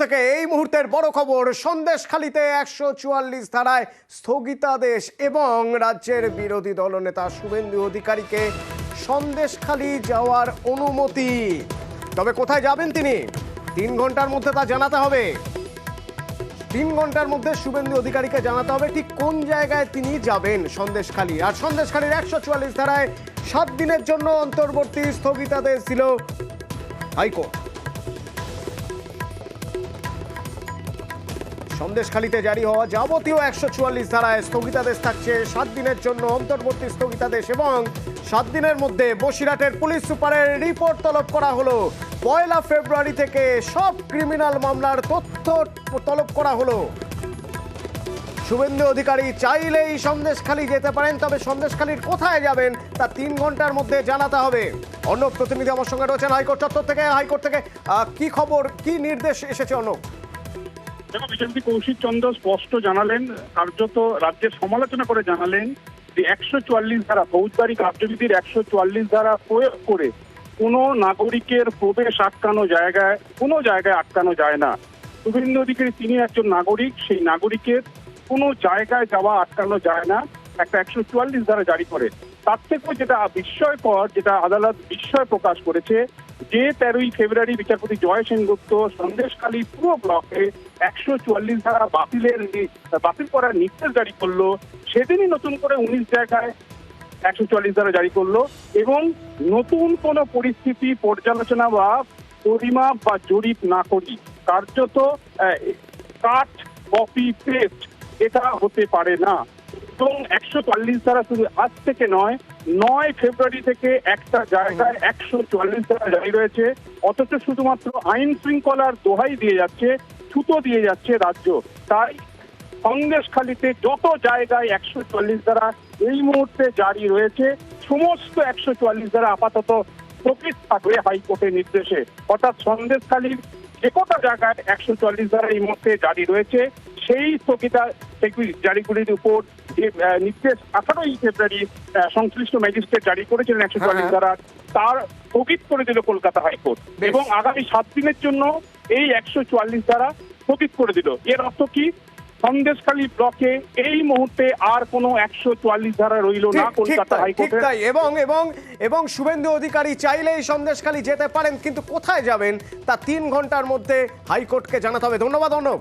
থেকে এই মুহূর্তের বড় খবর, সন্দেশখালীতে ১৪৪ ধারায় স্থগিতাদেশ এবং রাজ্যের বিরোধী দলনেতা শুভেন্দু অধিকারীকে সন্দেশখালী যাওয়ার অনুমতি। তবে কোথায় যাবেন তিনি ৩ ঘন্টার মধ্যে তা জানাতে হবে। ৩ ঘন্টার মধ্যে শুভেন্দু অধিকারীকে জানাতে হবে ঠিক কোন জায়গায় তিনি যাবেন সন্দেশখালী। আর সন্দেশখালীর ১৪৪ ধারায় ৭ দিনের জন্য অন্তর্বর্তী স্থগিতাদেশ দিল হাইকোর্ট। সন্দেশখালীতে জারি হওয়া যাবতীয় ১৪৪ ধারায় স্থগিতাদেশ থাকছে ৭ দিনের জন্য অন্তর্বর্তী স্থগিতাদেশ এবং ৭ দিনের মধ্যে বসিরহাটের পুলিশ সুপারের রিপোর্ট তলব করা হলো। ১ ফেব্রুয়ারি থেকে সব ক্রিমিনাল মামলার তথ্য তলব করা হলো। শুভেন্দু অধিকারী চাইলেই সন্দেশখালী যেতে পারেন, তবে সন্দেশখালীর কোথায় যাবেন তা ৩ ঘন্টার মধ্যে জানাতে হবে। অন্য প্রতিনিধি আমার সঙ্গে রয়েছেন হাইকোর্ট চত্বর থেকে। হাইকোর্ট থেকে কি খবর, কি নির্দেশ এসেছে? অন্য দেখো, বিচারপতি কৌশিক চন্দ্র স্পষ্ট জানালেন, কার্যত রাজ্যের সমালোচনা করে জানালেন যে ১৪৪ ধারা ফৌজদারি কার্যবিধির ১৪৪ ধারা প্রয়োগ করে কোনো নাগরিকের প্রবেশ আটকানো জায়গায় কোনো জায়গায় আটকানো যায় না। শুভেন্দু অধিকারী তিনি একজন নাগরিক, সেই নাগরিকের কোনো জায়গায় যাওয়া আটকানো যায় না একটা ১৪৪ ধারা জারি করে। তার থেকেও যেটা বিস্ময়কর, যেটা আদালত বিস্ময় প্রকাশ করেছে, যে ১৩ই ফেব্রুয়ারি বিচারপতি জয় সেনগুপ্ত সন্দেশখালী পুরো ব্লকে ১৪৪ ধারা বাতিল করার নির্দেশ জারি করলো, সেদিনই নতুন করে ১৯ জায়গায় ১৪৪ ধারা জারি করলো এবং নতুন কোনো পরিস্থিতি পর্যালোচনা বা পরিমাপ বা জরিপ না করি কার্যত কাট কপি পেস্ট এটা হতে পারে না। এবং ১৪৪ ধারা শুধু আজ থেকে নয়, ৯ ফেব্রুয়ারি থেকে একটা জায়গায় ১৪৪ ধারা জারি রয়েছে, অথচ শুধুমাত্র আইন শৃঙ্খলার দোহাই দিয়ে যাচ্ছে, ছুতো দিয়ে যাচ্ছে রাজ্য। তাই সন্দেশখালীতে যত জায়গায় ১৪৪ ধারা এই মুহূর্তে জারি রয়েছে, সমস্ত ১৪৪ ধারা আপাতত স্থগিত থাকবে হাইকোর্টের নির্দেশে। অর্থাৎ সন্দেশখালীর যে কটা জায়গায় ১৪৪ ধারা এই মুহূর্তে জারি রয়েছে, সেই জারিগুলির উপর যে নির্দেশ ১৮ই ফেব্রুয়ারি সংশ্লিষ্ট ম্যাজিস্ট্রেট জারি করেছিলেন ১৪৪ ধারা, তার স্থগিত করে দিল কলকাতা হাইকোর্ট এবং আগামী ৭ দিনের জন্য এই ১৪৪ ধারা স্থগিত করে দিল। এর অর্থ কি? সন্দেশখালী ব্লকে এই মুহূর্তে আর কোনো ১৪৪ ধারা রইল না কলকাতা হাইকোর্টে। এবং শুভেন্দু অধিকারী চাইলেই সন্দেশখালী যেতে পারেন, কিন্তু কোথায় যাবেন তা ৩ ঘন্টার মধ্যে হাইকোর্টকে জানাতে হবে। ধন্যবাদ অর্ণব।